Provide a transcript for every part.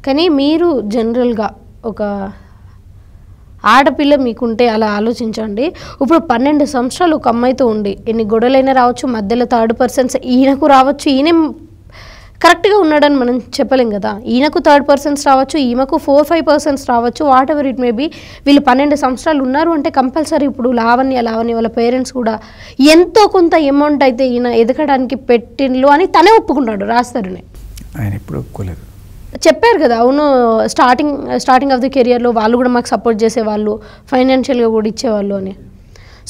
కానీ మీరు జనరల్గా ఒక ఆడపిల్ల మీకుంటే అలా ఆలోచించండి. ఇప్పుడు 12 సంవత్సరాలు ఒక అమ్మాయితో ఉండి ఎన్ని గొడవలైనా రావచ్చు, మధ్యలో థర్డ్ పర్సన్స్ ఈయనకు రావచ్చు, ఈయన కరెక్ట్గా ఉన్నాడని మనం చెప్పలేం కదా. ఈయనకు థర్డ్ పర్సన్స్ రావచ్చు, ఈమెకు 4-5 పర్సన్స్ రావచ్చు, whatever it may be. వీళ్ళు 12 సంవత్సరాలు ఉన్నారు అంటే కంపల్సరీ ఇప్పుడు లావణ్య వాళ్ళ పేరెంట్స్ కూడా ఎంతో కొంత అమౌంట్ అయితే ఈయన ఎదగడానికి పెట్టిండ్లు అని తనే ఒప్పుకున్నాడు రాస్తారని. ఆయన ఎప్పుడు ఒప్పుకోలేదు. చెప్పారు కదా, అవును స్టార్టింగ్ ఆఫ్ ది కెరియర్లో వాళ్ళు కూడా మాకు సపోర్ట్ చేసేవాళ్ళు, ఫైనాన్షియల్గా కూడా ఇచ్చేవాళ్ళు అని.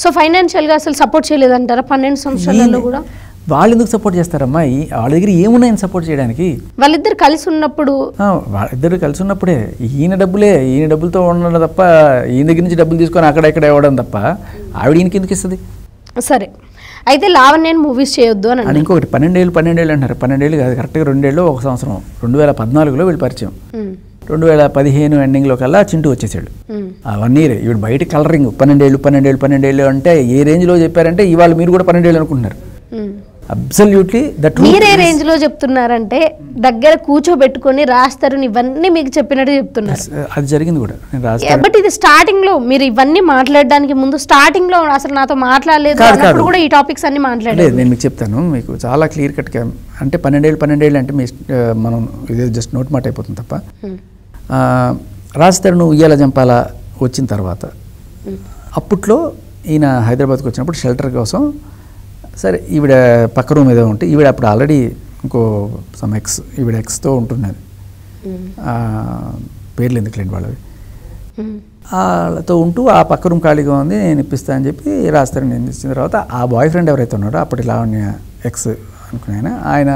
సో ఫైనాన్షియల్గా అసలు సపోర్ట్ చేయలేదంటారా 12 సంవత్సరాలలో కూడా? వాళ్ళు ఎందుకు సపోర్ట్ చేస్తారమ్మా? వాళ్ళ దగ్గర ఏమున్నాయని సపోర్ట్ చేయడానికి? వాళ్ళిద్దరు కలిసి ఉన్నప్పుడు, వాళ్ళిద్దరు కలిసి ఉన్నప్పుడే ఈయన డబ్బులతో ఉండడం తప్ప, ఈయన దగ్గర నుంచి డబ్బులు తీసుకొని అక్కడ ఇవ్వడం తప్ప ఆవిడ ఈయనకి ఎందుకు ఇస్తుంది? సరే, అయితే లావణ్య మూవీస్ చేయొద్దు అని అని ఇంకొకటి 12 ఏళ్ళు అంటారు. 12 ఏళ్ళు కాదు, కరెక్ట్గా 2 ఏళ్ళు 1 సంవత్సరం. 2014లో వీళ్ళు పరిచయం. 2015 ఎండింగ్లో కల్లా చింటూ వచ్చేసాడు. ఆ 1 year ఈవిడ బయట కలరింగ్ 12 ఏళ్ళు అంటే ఏ రేంజ్లో చెప్పారంటే ఇవాళ మీరు కూడా 12 ఏళ్ళు అనుకుంటున్నారు. Absolutely that. మీరే రేంజ్ లో చెప్తున్నారంటే దగ్గర కూర్చోబెట్టుకొని రాస్తారు ఇవన్నీ మీకు చెప్పినట్టు చెప్తున్నారు. అది జరిగింది కూడా, నేను రాస్తాను. బట్ ఇది స్టార్టింగ్ లో మీరు ఇవన్నీ మాట్లాడడానికి ముందు స్టార్టింగ్ లో అసలు నాతో మాట్లాడలేదు అన్నప్పుడు కూడా ఈ టాపిక్స్ అన్ని మాట్లాడలేదు. నేను మీకు చెప్తాను, మీకు చాలా క్లియర్ కట్గా. అంటే 12 ఏళ్ళు అంటే మనం ఇదే జస్ట్ నోట్ మాట అయిపోతుంది తప్ప. రాజస్థాన్ ఉయ్యాల జంపాల వచ్చిన తర్వాత అప్పట్లో ఈయన హైదరాబాద్కి వచ్చినప్పుడు షెల్టర్ కోసం సరే ఈవిడ పక్క రూమ్ ఏదో ఉంటే, ఈవిడ అప్పుడు ఆల్రెడీ ఇంకో సమ్ ఈవిడ ఎక్స్తో ఉంటున్నది. పేర్లు ఎందుకులేండి వాళ్ళవి. వాళ్ళతో ఉంటూ ఆ పక్క రూమ్ ఖాళీగా ఉంది, నేను ఇప్పిస్తా అని చెప్పి రాస్తారు. నేను ఇచ్చిన తర్వాత ఆ బాయ్ ఫ్రెండ్ ఎవరైతే ఉన్నాడో అప్పటి లావణ్య ఎక్స్ అనుకునే ఆయన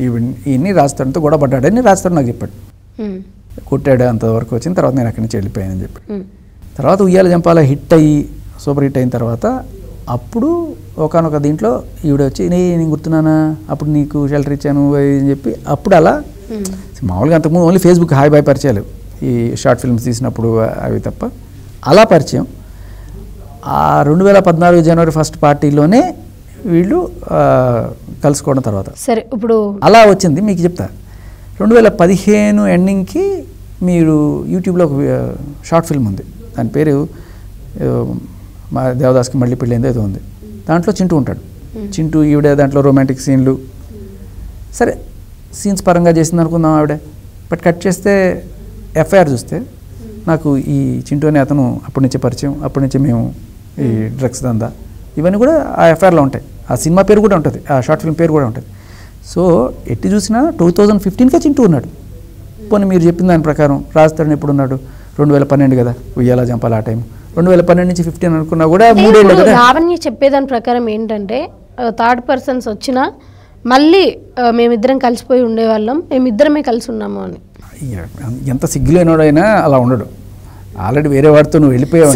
ఈయన్ని రాస్తాడంతో గొడవ పడ్డాడని రాస్తాడు నాకు చెప్పాడు. కొట్టాడు, అంతవరకు వచ్చిన తర్వాత నేను అక్కడి నుంచి వెళ్ళిపోయానని చెప్పి. తర్వాత ఉయ్యాల జంపాల సూపర్ హిట్ అయిన తర్వాత అప్పుడు ఒకనొక దీంట్లో ఈవిడ వచ్చి నేను గుర్తున్నానా అప్పుడు నీకు షెల్టర్ ఇచ్చాను అని చెప్పి అప్పుడు అలా మామూలుగా అంతకుముందు ఓన్లీ ఫేస్బుక్ హాయ్ బాయ్ పరిచయాలు, ఈ షార్ట్ ఫిల్మ్స్ తీసినప్పుడు అవి తప్ప అలా పరిచయం. ఆ 2014 జనవరి 1 పార్టీలోనే వీళ్ళు కలుసుకోవడం తర్వాత సరే ఇప్పుడు అలా వచ్చింది. మీకు చెప్తా, 2015 ఎండింగ్కి మీరు యూట్యూబ్లో ఒక షార్ట్ ఫిల్మ్ ఉంది, దాని పేరు మా దేవదాస్కి మళ్ళీ పెళ్ళైందో ఏదో ఉంది. దాంట్లో చింటూ ఉంటాడు. చింటూ ఈవిడ దాంట్లో రొమాంటిక్ సీన్లు సరే సీన్స్ పరంగా చేసింది అనుకుందాం ఆవిడ. బట్ కట్ చేస్తే ఎఫ్ఐఆర్ చూస్తే నాకు ఈ చింటూ అనే అతను అప్పటి నుంచే పరిచయం, అప్పటి నుంచే మేము ఈ డ్రగ్స్ దందా ఇవన్నీ కూడా ఆ ఎఫ్ఐఆర్లో ఉంటాయి. ఆ సినిమా పేరు కూడా ఉంటుంది, ఆ షార్ట్ ఫిల్మ్ పేరు కూడా ఉంటుంది. సో ఎట్టి చూసినా 2015కే చింటూ ఉన్నాడు. పోనీ మీరు చెప్పిన దాని ప్రకారం రాజస్థాన్ ఎప్పుడు ఉన్నాడు? 2012 కదా ఉయ్యాల జంపాల ఆ టైం. 2012 నుంచి 15 అనుకున్నా కూడా 3 ఏళ్ళు కదా. లావణ్య చెప్పేదాని ప్రకారం ఏంటంటే థర్డ్ పర్సన్స్ వచ్చినా మళ్ళీ మేమిద్దరం కలిసిపోయి ఉండేవాళ్ళం, మేమిద్దరమే కలిసి ఉన్నాము అని. ఎంత సిగ్గులేనోడైనా అలా ఉండడు. ఆల్రెడీ వేరే వాడితో నువ్వు వెళ్ళిపోయావు.